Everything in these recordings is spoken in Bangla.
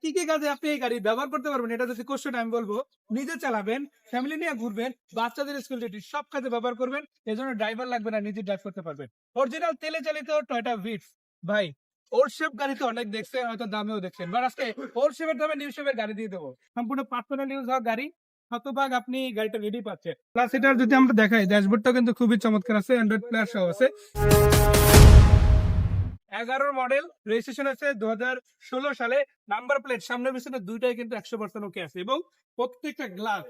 কি কি কাজে আপনি এই গাড়ি ব্যবহার করতে পারবেন, এটা যদি কোশ্চেন আমি বলবো, নিজে চালাবেন, ফ্যামিলি নিয়ে ঘুরবেন, বাচ্চাদের স্কুল ডিউটি সব কাজে ব্যবহার করবেন। এজন্য ড্রাইভার লাগবে না, নিজে ড্রাইভ করতে পারবেন। অরিজিনাল তেলে চালিত টয়োটা ভিটস ভাই। ওল্ড শেপ গাড়ি তো অনেক দেখছেন, হয়তো দামেও দেখছেন, বাট আজকে ওল্ড শেপের দামে নিউ শেপের গাড়ি দিয়ে দেবো। সম্পূর্ণ পার্সোনাল ইউজ হওয়া গাড়ি, শতভাগ আপনি গাড়িটা রেডি পাচ্ছেন। প্লাস এটার যদি আমরা দেখাই, ড্যাশবোর্ডটাও কিন্তু খুবই চমৎকার আছে, অ্যান্ড্রয়েড প্লেয়ার সহ আছে। 11 মডেল, রেজিস্ট্রেশন আছে 2016 সালে। নাম্বার প্লেট সামনে পিছনে দুইটাই কিন্তু 100% ওকে আছে, এবং প্রত্যেকটা গ্লাস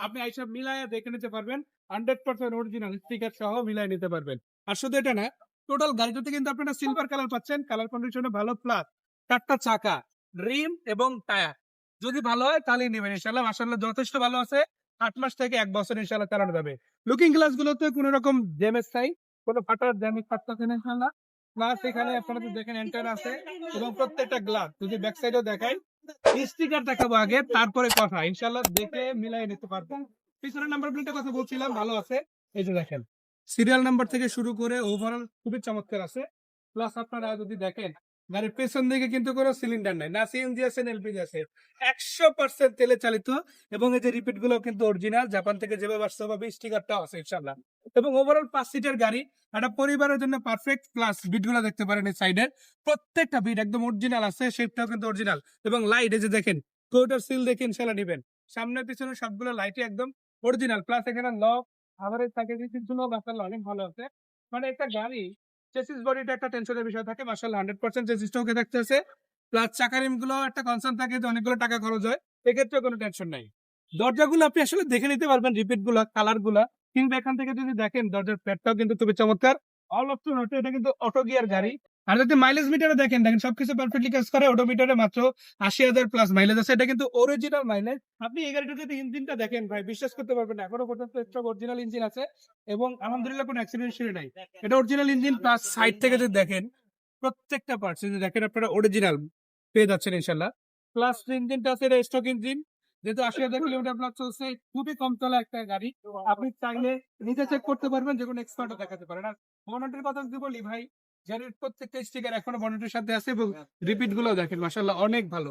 আপনি এইসব মিলায় দেখে নিতে পারবেন। 100% অরিজিনাল স্টিকার সহ মিলায় নিতে পারবেন। আর শুধু এটা না, টোটাল গাড়িটাতে কিন্তু আপনারা সিলভার কালার পাচ্ছেন, কালার কন্ডিশনে ভালো। প্লাস 4টা চাকা, রিম এবং টায়ার যদি ভালো হয় তাহলেই নেবেন ইনশাল্লাহ। মাশাআল্লাহ যথেষ্ট ভালো আছে, 8 মাস থেকে 1 বছর ইনশাল্লাহ চালানো যাবে। লুকিং গ্লাস গুলোতে কোনো রকম ড্যামেজ নাই, কোনো ফাটার ড্যামেজ থাকতেছে না ইনশাল্লাহ। প্লাস এখানে আপনারা যদি দেখেন এন্টার আছে, এবং প্রত্যেকটা গ্লাস যদি ব্যাক সাইডেও দেখাই, স্টিকার দেখাবো আগে, তারপরে কথা ইনশাল্লাহ দেখে মিলাই নিতে পারবেন। পিছনের নাম্বার প্লেটের কথা বলছিলাম, ভালো আছে। এই যে দেখেন, সিরিয়াল নাম্বার থেকে শুরু করে ওভারঅল খুবই চমৎকার আছে। প্লাস আপনারা যদি দেখেন, গাড়ির পেছন দিকে কিন্তু কোনো সিলিন্ডার নাই, না সিএনজি আছে না এলপিজি আছে, 100% তেলে চালিত। এবং এই যে রিপিট গুলো কিন্তু অরিজিনাল, জাপান থেকে যেভাবে আসছে ওভাবে স্টিকারটাও আছে ইনশাল্লাহ। এবং ওভারঅল 5 সিটের গাড়ি, একটা পরিবারের জন্য পারফেক্ট। প্লাস বিট গুলো দেখতে পারেন এই সাইডের, প্রত্যেকটা বিট একদম অরিজিনাল আছে, শেপটাও কিন্তু অরিজিনাল। এবং লাইট এই যে দেখেন, টয়োটার সিল দেখে ইনশাল্লাহ নেবেন। সামনে পিছনে সবগুলো লাইটই একদম অরিজিনাল। প্লাস এখানে লক আভারেজ প্যাকেজিং কিন্তু মাশাআল্লাহ অনেক ভালো আছে। মানে একটা গাড়ি চেসিস বডিটা একটা টেনশনের বিষয় থাকে, মাশাআল্লাহ 100% চেসিসটা ওকে থাকতেছে। প্লাস চাকা রিম গুলো একটা কনসার্ন থাকে যে অনেকগুলো টাকা খরচ হয়, এক্ষেত্রে কোনো টেনশন নাই। দরজাগুলো আপনি আসলে দেখে নিতে পারবেন, রিপিট গুলা, কালার গুলা, কিংবা এখান থেকে যদি দেখেন দরজার প্যাডটাও কিন্তু খুবই চমৎকার। অল অপশন অটো, এটা কিন্তু অটো গিয়ার গাড়ি। আর যদি মাইলেজ মিটারে দেখেন, দেখেন সবকিছু পারফেক্টলি কাজ করে। অটোমিটারে মাত্র 80,000 প্লাস মাইলেজ আছে, এটা কিন্তু অরিজিনাল মাইলেজ। আপনি এই গাড়িটার যদি ইঞ্জিনটা দেখেন ভাই, বিশ্বাস করতে পারবেন না, এখনো পর্যন্ত স্টক অরিজিনাল ইঞ্জিন আছে, এবং আলহামদুলিল্লাহ কোনো অ্যাক্সিডেন্ট হিস্টরি নাই। এটা অরিজিনাল ইঞ্জিন। প্লাস সাইড থেকে যদি দেখেন, প্রত্যেকটা পার্টস যদি দেখেন আপনারা অরিজিনাল পেয়ে যাচ্ছেন ইনশাল্লাহ। প্লাস ইঞ্জিনটা আছে, এটা স্টক ইঞ্জিন, যেহেতু 80,000 কিলোমিটার প্লাস চলছে, খুবই কম চলা একটা গাড়ি। আপনি চাইলে নিজে চেক করতে পারবেন, যে কোনো এক্সপার্টও দেখাতে পারেন। আর বনেটের কথা যদি বলি ভাই, গাড়ির প্রত্যেকটা স্টিকার এখনো বনেটের সাথে আছে, এবং রিপিট গুলো দেখেন মাশাআল্লাহ অনেক ভালো।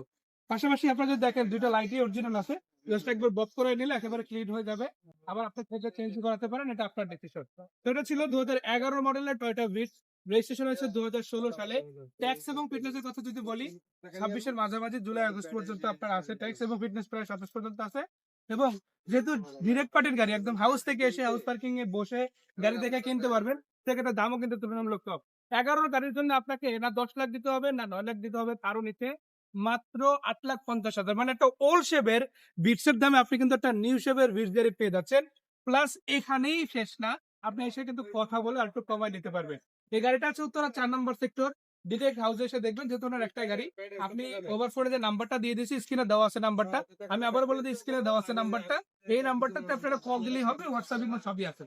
পাশাপাশি আপনারা যদি দেখেন, দুইটা লাইটই অরিজিনাল আছে, জাস্ট একবার বক করে নিলে একেবারে ক্লিন হয়ে যাবে। আবার আপনি থেকে চেঞ্জ করাতে পারেন, এটা আপনার ডিসিশন। তো এটা ছিল 2011 মডেলের টয়োটা ভিটস, রেজিস্ট্রেশন হয়েছে 2016 সালে। ট্যাক্স এবং ফিটনেস এর কথা যদি বলি, 26-এর মাঝামাঝি জুলাই আগস্ট পর্যন্ত আপনার আছে ট্যাক্স, এবং ফিটনেস প্রায় 27 পর্যন্ত আছে। এবং যেহেতু ডিরেক্ট পার্টির গাড়ি, একদম হাউস থেকে এসে হাউস পার্কিং এ বসে গাড়ি দেখে কিনতে পারবেন, সেক্ষেত্রে দামও কিন্তু তুলনামূলক কম। 11 গাড়ির জন্য আপনাকে না 10 লাখ দিতে হবে, না 9 লাখ দিতে হবে, তারও নিচে মাত্র 8,50,000। মানে একটা ওল্ড শেপের বিটসের দামে আপনি কিন্তু একটা নিউ শেপের বিটস গাড়ি পেয়ে যাচ্ছেন। প্লাস এখানেই শেষ না, আপনি এসে কিন্তু কথা বলে আর একটু কমায় নিতে পারবেন। এই গাড়িটা আছে উত্তরা 4 নম্বর সেক্টর, ডিরেক্ট হাউসে এসে দেখবেন, যেহেতু ওনার একটাই গাড়ি। আপনি ওভারফোনে যে নাম্বারটা দিয়ে দিয়েছি, স্ক্রিনে দেওয়া আছে নাম্বারটা, আমি আবার বলে দিই, স্ক্রিনে দেওয়া আছে নাম্বারটা। এই নাম্বারটাতে আপনারা কল দিলেই হবে, হোয়াটসঅ্যাপ সবই আছে।